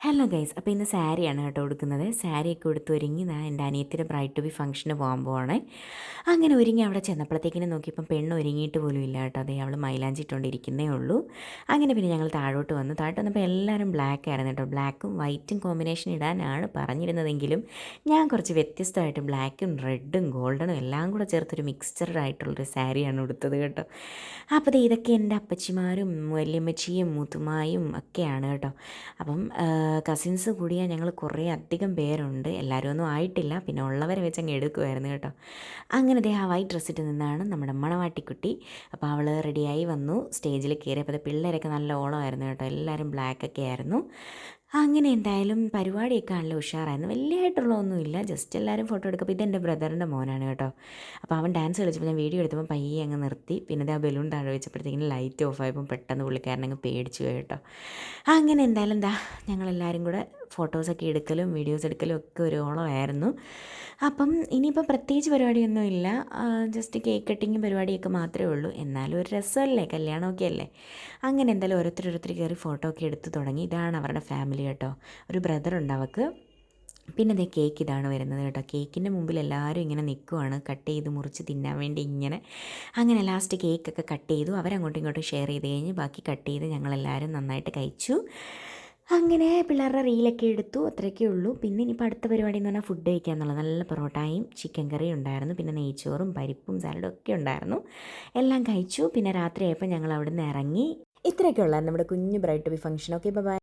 Hello guys, അപ്പോൾ ഇന്ന് സാരിയാണ് കേട്ടോ ഉടുക്കുന്നത്. സാരിയൊക്കെ ഉടുത്ത് ഒരുങ്ങി ഞാൻ എൻ്റെ അനിയത്തിയുടെ ബ്രൈഡ് ടു ബി ഫംഗ്ഷന് പോകാൻ പോവാണ്. അങ്ങനെ ഒരുങ്ങി അവിടെ ചെന്നപ്പോഴത്തേക്കിനും നോക്കിയപ്പം പെണ്ണ് ഒരുങ്ങിയിട്ട് പോലും ഇല്ല കേട്ടോ. അതേ അവൾ മൈലാഞ്ചി ഇട്ടുകൊണ്ടിരിക്കുന്നേ ഉള്ളൂ. അങ്ങനെ പിന്നെ ഞങ്ങൾ താഴോട്ട് വന്നു. താഴോട്ട് വന്നപ്പോൾ എല്ലാവരും ബ്ലാക്ക് ആയിരുന്നു കേട്ടോ. ബ്ലാക്കും വൈറ്റും കോമ്പിനേഷൻ ഇടാനാണ് പറഞ്ഞിരുന്നതെങ്കിലും ഞാൻ കുറച്ച് വ്യത്യസ്തമായിട്ട് ബ്ലാക്കും റെഡും ഗോൾഡനും എല്ലാം കൂടെ ചേർത്തൊരു മിക്സ്ചർഡ് ആയിട്ടുള്ളൊരു സാരിയാണ് ഉടുത്തത് കേട്ടോ. അപ്പോൾ ഇതൊക്കെ എൻ്റെ അപ്പച്ചിമാരും വല്യമ്മച്ചിയും മുത്തുമായും ഒക്കെയാണ് കേട്ടോ. അപ്പം കസിൻസ് കൂടിയാൽ ഞങ്ങൾ കുറേ അധികം പേരുണ്ട്. എല്ലാവരും ഒന്നും ആയിട്ടില്ല, പിന്നെ ഉള്ളവരെ വെച്ച് അങ്ങ് എടുക്കുമായിരുന്നു കേട്ടോ. അങ്ങനെ ആ വൈറ്റ് ഡ്രസ്സ് ഇട്ട് നിന്നാണ് നമ്മുടെ മണവാട്ടിക്കുട്ടി. അപ്പോൾ അവൾ റെഡിയായി വന്നു, സ്റ്റേജിൽ കയറിയപ്പോൾ പിള്ളേരൊക്കെ നല്ല ഓളമായിരുന്നു കേട്ടോ. എല്ലാവരും ബ്ലാക്കൊക്കെ ആയിരുന്നു. അങ്ങനെ എന്തായാലും പരിപാടിയൊക്കെ നല്ല ഉഷാറായിരുന്നു. വലിയതായിട്ടുള്ള ഒന്നുമില്ല, ജസ്റ്റ് എല്ലാവരും ഫോട്ടോ എടുക്കുമ്പോൾ ഇതെൻ്റെ ബ്രദറിൻ്റെ മോനാണ് കേട്ടോ. അപ്പോൾ അവൻ ഡാൻസ് കളിച്ചപ്പോൾ ഞാൻ വീഡിയോ എടുത്തപ്പോൾ പയ്യെ അങ്ങ് നിർത്തി. പിന്നെ ആ ബലൂൺ താഴെ വെച്ചപ്പോഴത്തേക്കും ലൈറ്റ് ഓഫ് ആയപ്പോൾ പെട്ടെന്ന് പുള്ളിക്കാരൻ അങ്ങ് പേടിച്ചു പോയി കേട്ടോ. അങ്ങനെ എന്തായാലും ഞങ്ങളെല്ലാവരും കൂടെ ഫോട്ടോസൊക്കെ എടുക്കലും വീഡിയോസ് എടുക്കലും ഒക്കെ ഒരു ഓളമായിരുന്നു. അപ്പം ഇനിയിപ്പം പ്രത്യേകിച്ച് പരിപാടിയൊന്നും ഇല്ല, ജസ്റ്റ് കേക്ക് കട്ടിങ്ങും പരിപാടിയൊക്കെ മാത്രമേ ഉള്ളൂ. എന്നാലും ഒരു രസമല്ലേ, കല്യാണമൊക്കെ അല്ലേ. അങ്ങനെ എന്തായാലും ഓരോരുത്തർ കയറി ഫോട്ടോ ഒക്കെ എടുത്ത് തുടങ്ങി. ഇതാണ് അവരുടെ ഫാമിലി കേട്ടോ. ഒരു ബ്രദറുണ്ട് അവൾക്ക്. പിന്നെ അതേ കേക്ക് ഇതാണ് വരുന്നത് കേട്ടോ. കേക്കിൻ്റെ മുമ്പിൽ എല്ലാവരും ഇങ്ങനെ നിൽക്കുവാണ്, കട്ട് ചെയ്ത് മുറിച്ച് തിന്നാൻ വേണ്ടി ഇങ്ങനെ. അങ്ങനെ ലാസ്റ്റ് കേക്കൊക്കെ കട്ട് ചെയ്തു, അവരങ്ങോട്ടും ഇങ്ങോട്ടും ഷെയർ ചെയ്ത് കഴിഞ്ഞ് ബാക്കി കട്ട് ചെയ്ത് ഞങ്ങളെല്ലാവരും നന്നായിട്ട് കഴിച്ചു. അങ്ങനെ പിള്ളേരുടെ റീലൊക്കെ എടുത്തു, അത്രയൊക്കെ ഉള്ളൂ. പിന്നെ ഇനിയിപ്പോൾ അടുത്ത പരിപാടി എന്ന് പറഞ്ഞാൽ ഫുഡ് കഴിക്കുക എന്നുള്ളത്. നല്ല പൊറോട്ടയും ചിക്കൻ കറിയും ഉണ്ടായിരുന്നു, പിന്നെ നെയ്ച്ചോറും പരിപ്പും സാലഡും ഒക്കെ ഉണ്ടായിരുന്നു. എല്ലാം കഴിച്ചു. പിന്നെ രാത്രിയായപ്പോൾ ഞങ്ങൾ അവിടെ നിന്ന് ഇറങ്ങി. ഇത്രയൊക്കെ ഉള്ളായിരുന്നു നമ്മുടെ കുഞ്ഞു bride to be function. Okay, by.